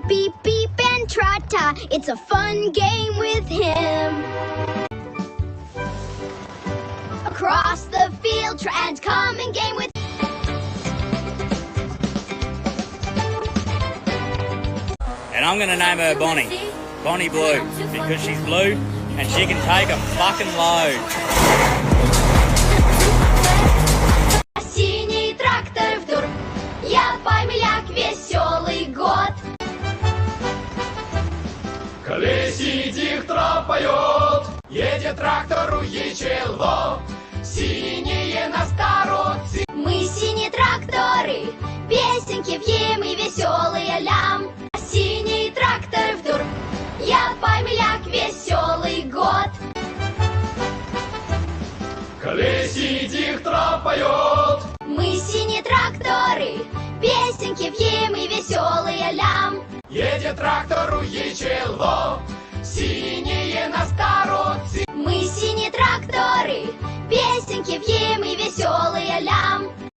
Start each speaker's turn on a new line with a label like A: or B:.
A: beep, beep, and trot-ta. It's a fun game with him. Across the field, and come and game with.
B: And I'm gonna name her Bonnie. Bonnie Blue. Because she's blue and she can take a fucking load.
A: Синий трактор вдруг, я помеляк, веселый год.
C: Колесить их тропает, едет трактор у ячело. Синие на старот.
A: Мы синие тракторы, песенки пьем и веселые лям. Синий трактор вдруг, я помеляк, веселый год.
C: Колесить их тропает.
A: Мы синие тракторы, песенки пьем и веселые лям.
C: Едет трактор у ячело.